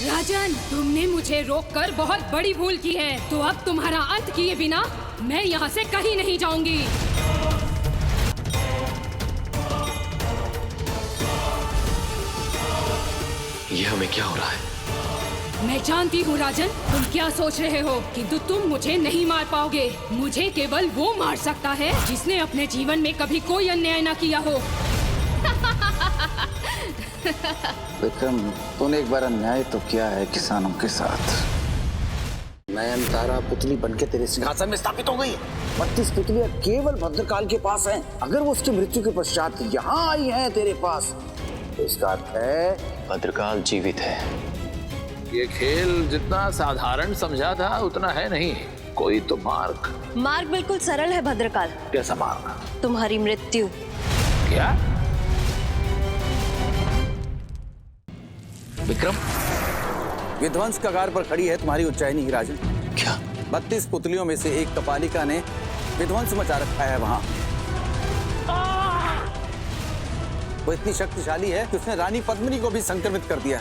राजन, तुमने मुझे रोककर बहुत बड़ी भूल की है, तो अब तुम्हारा अंत किए बिना मैं यहाँ से कहीं नहीं जाऊंगी। ये हमें क्या हो रहा है? मैं जानती हूँ राजन, तुम क्या सोच रहे हो, किंतु तुम मुझे नहीं मार पाओगे। मुझे केवल वो मार सकता है जिसने अपने जीवन में कभी कोई अन्याय न किया हो। विक्रम, तूने एक बार अन्याय तो किया है किसानों के साथ। नयनतारा पुतली बनके तेरे सिंहासन में स्थापित हो गई। 32 पुतलियां केवल भद्रकाल के पास हैं। अगर वो उसकी मृत्यु के पश्चात यहाँ आई हैं तेरे पास, तो इसका अर्थ है भद्रकाल जीवित है। ये खेल जितना साधारण समझा था उतना है नहीं। कोई तो मार्ग बिल्कुल सरल है भद्रकाल। कैसा मार्ग? तुम्हारी मृत्यु। क्या? विक्रम, विध्वंस कगार पर खड़ी है तुम्हारी उज्जैनी ही राजन। क्या? 32 पुतलियों में से एक कपालिका ने विध्वंस मचा रखा है वहां। वो इतनी शक्तिशाली है कि उसने रानी पद्मिनी को भी संक्रमित कर दिया।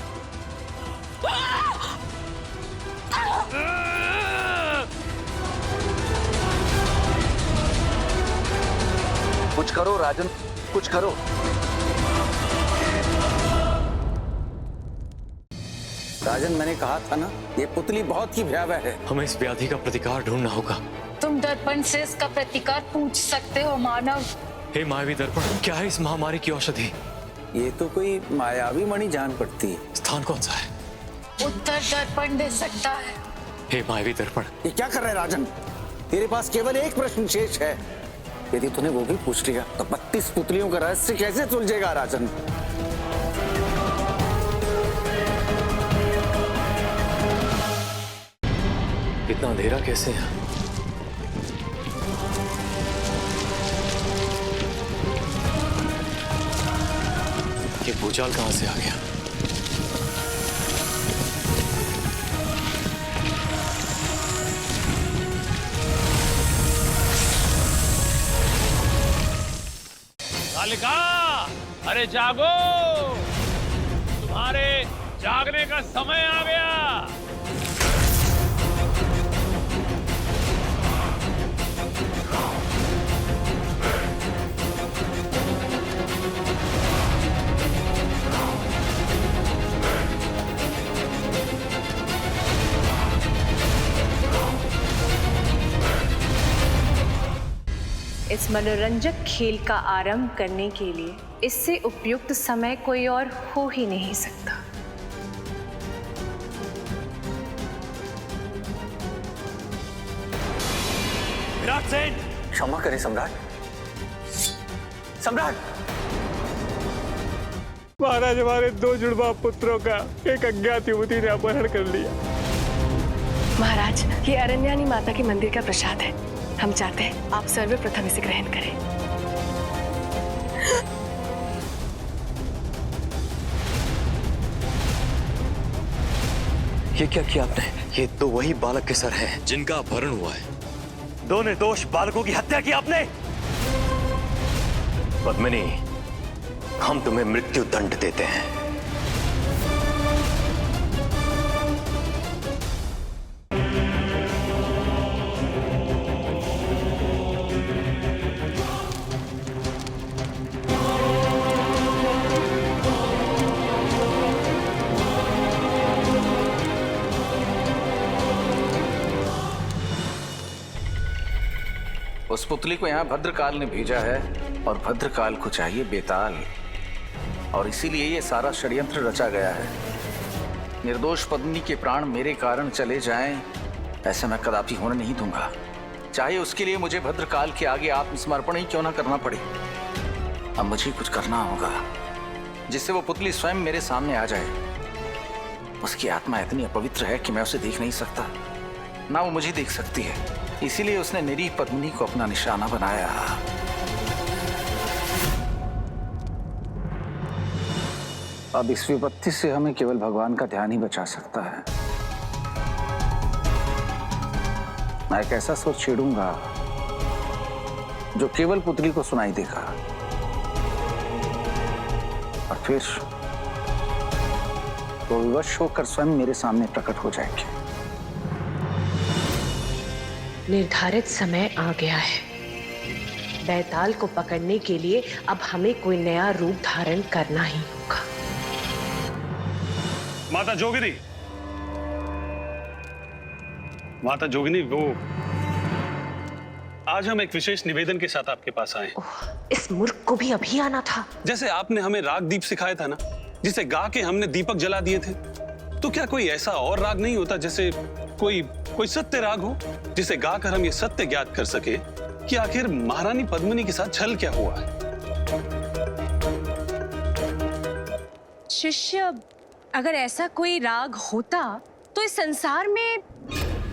कुछ करो राजन, कुछ करो। राजन, मैंने कहा था ना, ये पुतली बहुत ही भयावह है। हमें इस व्याधि का प्रतिकार ढूंढना होगा। तुम दर्पण से इसका प्रतिकार पूछ सकते हो मानव। हे मायावी दर्पण, क्या है इस महामारी की औषधि? ये तो कोई मायावी मणि जान पड़ती है। स्थान कौन सा है? उत्तर दर्पण दे सकता है। हे मायावी दर्पण, ये क्या कर रहे हैं राजन? तेरे पास केवल एक प्रश्न शेष है। यदि तूने वो भी पूछ लिया तो 32 पुतलियों का रहस्य कैसे सुलझेगा राजन? इतना अंधेरा कैसे है? ये भूचाल कहां से आ गया? कालिका, अरे जागो, तुम्हारे जागने का समय आ गया। इस मनोरंजक खेल का आरंभ करने के लिए इससे उपयुक्त समय कोई और हो ही नहीं सकता। विराट सेन, क्षमा करें सम्राट। सम्राट! महाराज, हमारे 2 जुड़वा पुत्रों का एक अज्ञात युवती ने अपहरण कर लिया। महाराज, ये अरण्यानी माता के मंदिर का प्रसाद है। हम चाहते हैं आप सर्वप्रथम इसे ग्रहण करें। ये क्या किया आपने? ये तो वही बालक के सर हैं जिनका अपहरण हुआ है। 2 निर्दोष बालकों की हत्या की आपने। पद्मिनी, हम तुम्हें मृत्यु दंड देते हैं। उस पुतली को यहाँ भद्रकाल ने भेजा है और भद्रकाल को चाहिए बेताल, और इसीलिए ये सारा षड्यंत्र रचा गया है। निर्दोष पद्मिनी के प्राण मेरे कारण चले जाएं, ऐसा मैं कदापि होने नहीं दूंगा, चाहे उसके लिए मुझे भद्रकाल के आगे आत्मसमर्पण ही क्यों ना करना पड़े। अब मुझे कुछ करना होगा जिससे वो पुतली स्वयं मेरे सामने आ जाए। उसकी आत्मा इतनी अपवित्र है कि मैं उसे देख नहीं सकता, ना वो मुझे देख सकती है। इसीलिए उसने निरीह पद्मिनी को अपना निशाना बनाया। अब इस विपत्ति से हमें केवल भगवान का ध्यान ही बचा सकता है। मैं एक ऐसा सोच छेड़ूंगा जो केवल पुतली को सुनाई देगा, और फिर वो विवश होकर स्वयं मेरे सामने प्रकट हो जाएंगे। निर्धारित समय आ गया है। बैताल को पकड़ने के लिए अब हमें कोई नया रूप धारण करना ही होगा। माता जोगिनी, माता जोगिनी, वो आज हम एक विशेष निवेदन के साथ आपके पास आए हैं। इस मूर्ख को भी अभी आना था। जैसे आपने हमें राग दीप सिखाया था ना, जिसे गा के हमने दीपक जला दिए थे, तो क्या कोई ऐसा और राग नहीं होता जैसे कोई सत्य राग हो, जिसे गाकर हम ये सत्य ज्ञात कर सके कि आखिर महारानी पद्मिनी के साथ छल क्या हुआ है? शिष्य, अगर ऐसा कोई राग होता तो इस संसार में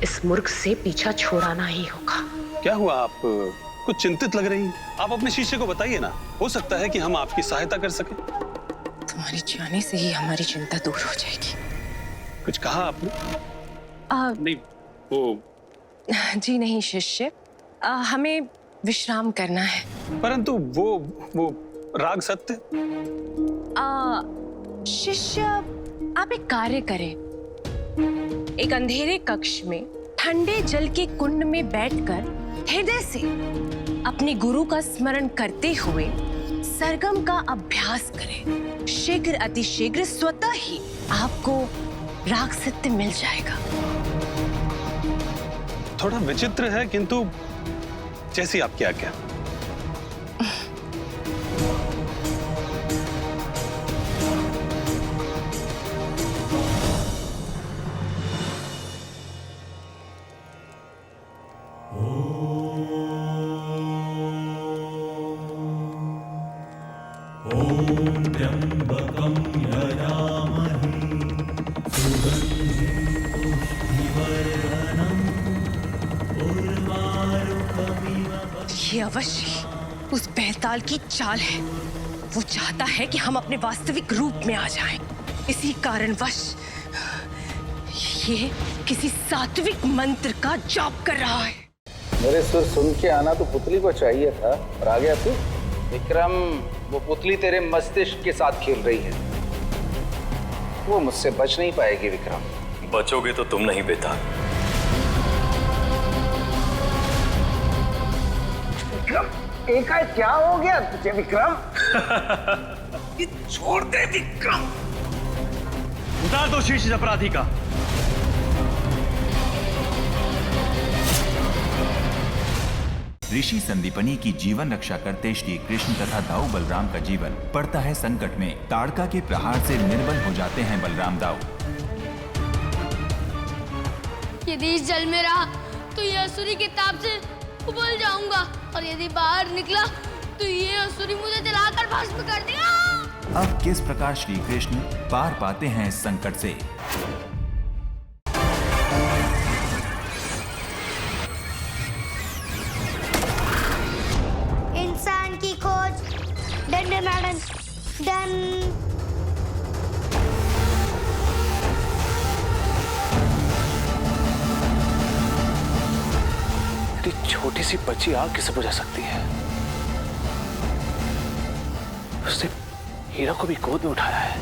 इस मूर्ख से पीछा छोड़ाना ही होगा। क्या हुआ, आप कुछ चिंतित लग रही हैं? आप अपने शिष्य को बताइए ना, हो सकता है कि हम आपकी सहायता कर सकें। तुम्हारे जाने से ही हमारी चिंता दूर हो जाएगी। कुछ कहा आपने? नहीं, वो जी नहीं शिष्य, हमें विश्राम करना है। परंतु वो राग सत्य। शिष्य, आप एक कार्य करें। एक अंधेरे कक्ष में ठंडे जल के कुंड में बैठकर हृदय से अपने गुरु का स्मरण करते हुए सरगम का अभ्यास करें। शीघ्र अतिशीघ्र स्वतः ही आपको राग सत्य मिल जाएगा। थोड़ा विचित्र है, किंतु जैसी आपकी आज्ञा। ये अवश्य उस बैताल की चाल है। वो चाहता है कि हम अपने वास्तविक रूप में आ जाएं। इसी कारणवश ये किसी सात्विक मंत्र का जाप कर रहा है। मेरे सुर सुन के आना तो पुतली को चाहिए था, और आ गया तू। विक्रम, वो पुतली तेरे मस्तिष्क के साथ खेल रही है। वो मुझसे बच नहीं पाएगी विक्रम। बचोगे तो तुम नहीं बेटा। विक्रम, एकाएक क्या हो गया तुझे विक्रम? ये छोड़ दे विक्रम। उतार दो शीश इस अपराधी का। ऋषि संदीपनी की जीवन रक्षा करते श्री कृष्ण तथा दाऊ बलराम का जीवन पड़ता है संकट में। ताड़का के प्रहार से निर्बल हो जाते हैं बलराम दाऊ। यदि इस जल में रहा तो ये असुरी के ताप से उबल जाऊंगा, और यदि बाहर निकला तो ये असुरी मुझे जलाकर भस्म कर देगा। अब किस प्रकार श्री कृष्ण पार पाते हैं इस संकट से? इंसान की खोज डन। छोटी सी बच्ची आग कैसे बुझा सकती है? उसने हीरा को भी गोद में उठाया है।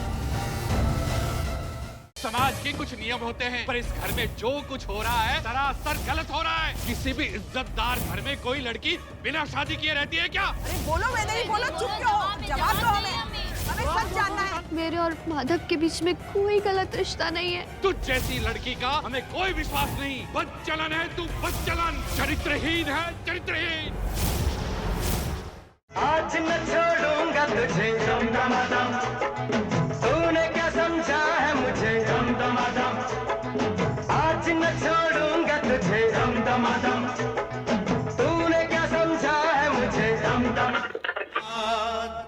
समाज के कुछ नियम होते हैं, पर इस घर में जो कुछ हो रहा है सरासर गलत हो रहा है। किसी भी इज्जतदार घर में कोई लड़की बिना शादी किए रहती है क्या? अरे बोलो, मैं नहीं बोलो, चुप क्यों हो? जवाब दो हमें सच जानना है। मेरे और माधव के बीच में कोई गलत रिश्ता नहीं है। तुझ जैसी लड़की का हमें कोई विश्वास नहीं। बदचलन है तू, बदचलन। चरित्रहीन है, चरित्रहीन। आज न छोड़ूंगा तुझे दम दमादम, तूने क्या समझा है मुझे दम दमादम। आज न छोड़ूंगा तुझे दम दमादम, तूने क्या समझा है मुझे दम दम।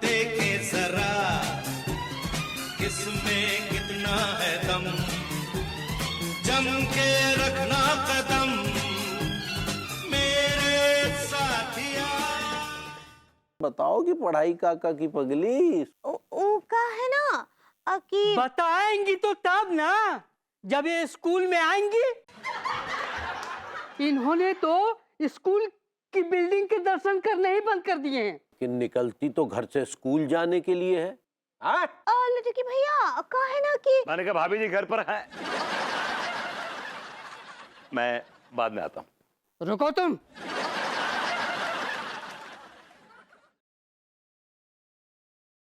देखे जरा किसमें कितना है दम, जम के रखना कदम मेरे साथिया। बताओ कि पढ़ाई काका की पगली का है ना कि बताएंगी तो तब ना, जब ये स्कूल में आएंगी। इन्होंने तो स्कूल की बिल्डिंग के दर्शन करने ही बंद कर दिए हैं। कि निकलती तो घर से स्कूल जाने के लिए है, हाँ? लटकी भैया कहा है ना कि मैंने कहा भाभी जी घर पर है, मैं बाद में आता हूँ। रुको तुम।